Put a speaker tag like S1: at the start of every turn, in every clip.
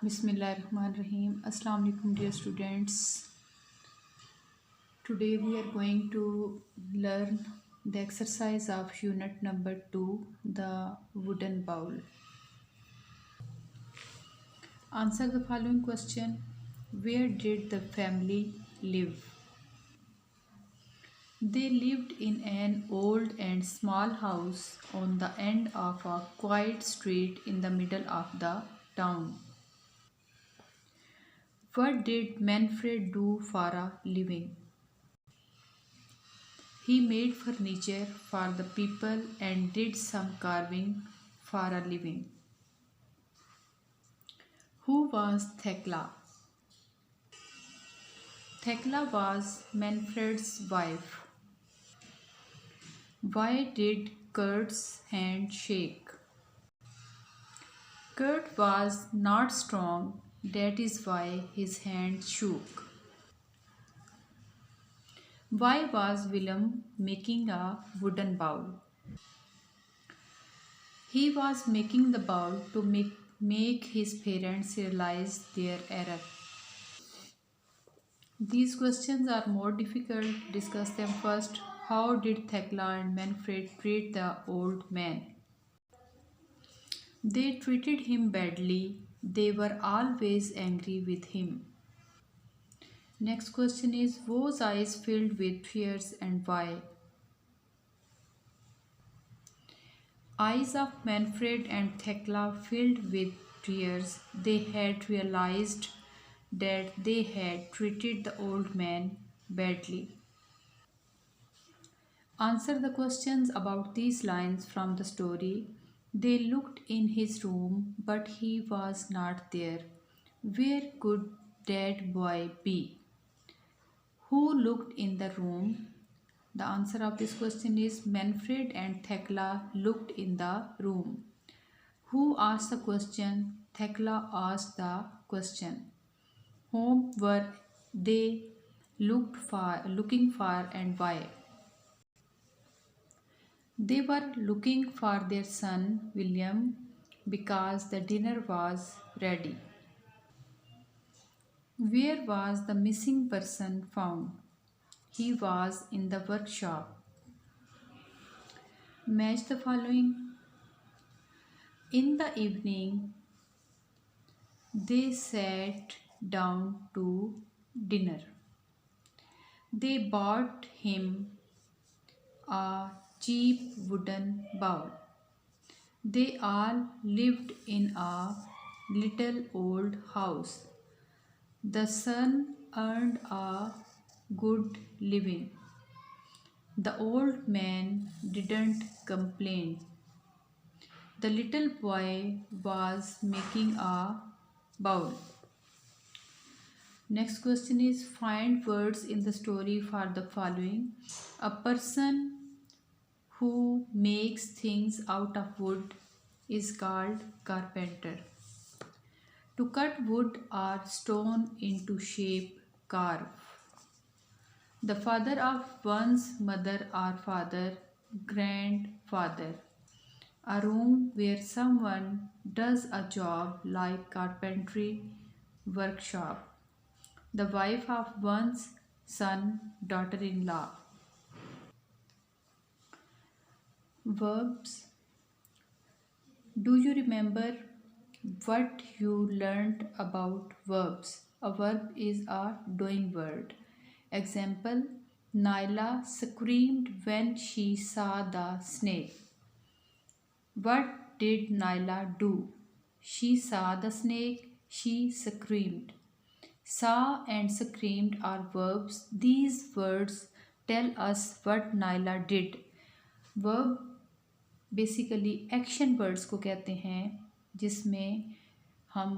S1: Bismillahirrahmanirrahim. Assalamu alaikum, dear students. Today we are going to learn the exercise of unit number 2, the wooden bowl. Answer the following question. Where did the family live? They lived in an old and small house on the end of a quiet street in the middle of the town. What did Manfred do for a living? He made furniture for the people and did some carving for a living. Who was Thekla? Thekla was Manfred's wife. Why did Kurt's hand shake? Kurt was not strong, that is why his hand shook. Why was Willem making a wooden bowl? He was making the bowl to make his parents realize their error. These questions are more difficult. Discuss them first. How did Thekla and Manfred treat the old man? They treated him badly. They were always angry with him. Next question is, whose eyes filled with tears and why? Eyes of Manfred and Thekla filled with tears. They had realized that they had treated the old man badly. Answer the questions about these lines from the story. They looked in his room, but he was not there. Where could that boy be? Who looked in the room? The answer of this question is Manfred and Thekla looked in the room. Who asked the question? Thekla asked the question. Whom were they looking for and why? They were looking for their son William because the dinner was ready. Where was the missing person found? He was in the workshop. Match the following. In the evening, they sat down to dinner. They bought him a cheap wooden bowl. They all lived in a little old house. The son earned a good living. The old man didn't complain. The little boy was making a bowl. Next question is, find words in the story for the following. A person who makes things out of wood is called carpenter. To cut wood or stone into shape, carve. The father of one's mother or father, grandfather. A room where someone does a job like carpentry, workshop. The wife of one's son, daughter-in-law. Verbs. Do you remember what you learned about verbs? A verb is a doing word. Example, Naila screamed when she saw the snake. What did Naila do? She saw the snake. She screamed. Saw and screamed are verbs. These words tell us what Naila did. Verb basically action words को कहते हैं जिसमें हम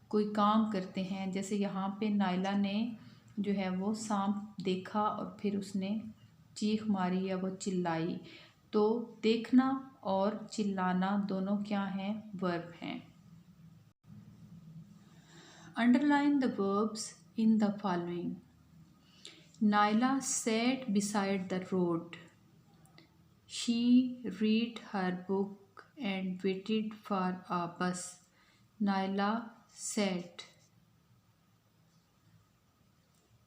S1: कोई काम करते हैं। जैसे यहाँ पे नायला ने जो है वो सांप देखा और फिर उसने चीख मारी या वो चिल्लाई। तो देखना और चिल्लाना दोनों क्या हैं? वर्ब हैं। Underline the verbs in the following. Naila sat beside the road. She read her book and waited for a bus. Naila said.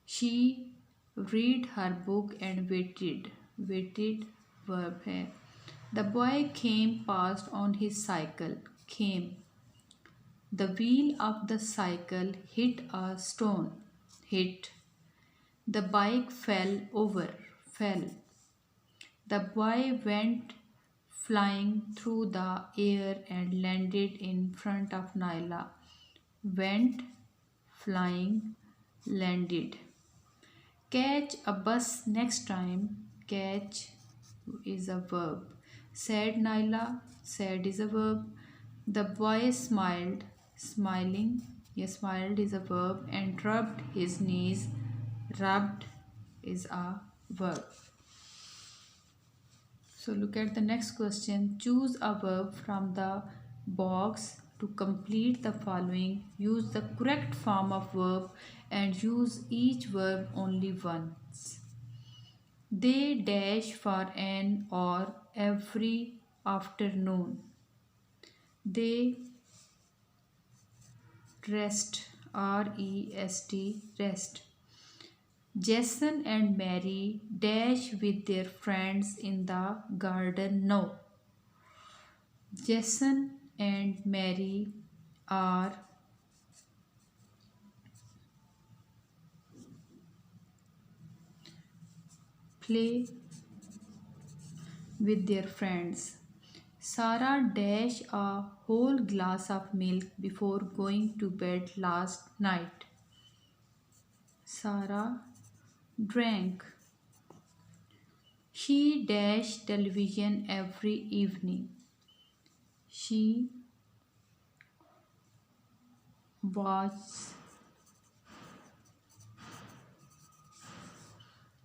S1: She read her book and waited. Waited verb है. The boy came past on his cycle. Came. The wheel of the cycle hit a stone. Hit. The bike fell over. Fell. The boy went flying through the air and landed in front of Naila. Went flying, landed. Catch a bus next time. Catch is a verb. Said Naila. Said is a verb. The boy smiled. Smiling. Yes, smiled is a verb. And rubbed his knees. Rubbed is a verb. So look at the next question. Choose a verb from the box to complete the following. Use the correct form of verb and use each verb only once. They dash for an or every afternoon. They rest, R-E-S-T, rest. Jason and Mary dash with their friends in the garden. No. Jason and Mary are play with their friends. Sarah dashed a whole glass of milk before going to bed last night. Sarah drank. She dashed television every evening. She was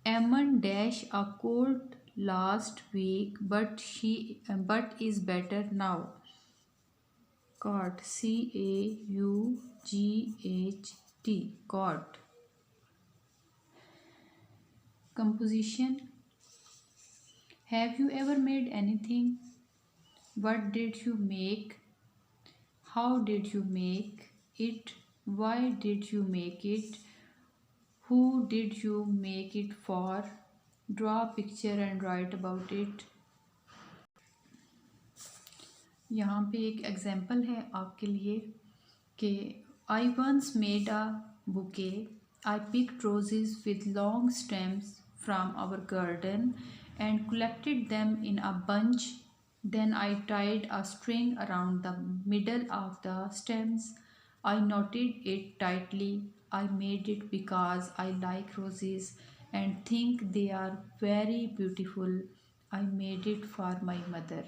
S1: Eamon dash a cold last week, but is better now. Caught, C-A-U-G-H-T, caught. Composition. Have you ever made anything? What did you make? How did you make it? Why did you make it? Who did you make it for? Draw a picture and write about it. यहाँ पे एक example है आपके लिए कि I once made a bouquet. I picked roses with long stems from our garden and collected them in a bunch. Then I tied a string around the middle of the stems. I knotted it tightly. I made it because I like roses and think they are very beautiful. I made it for my mother.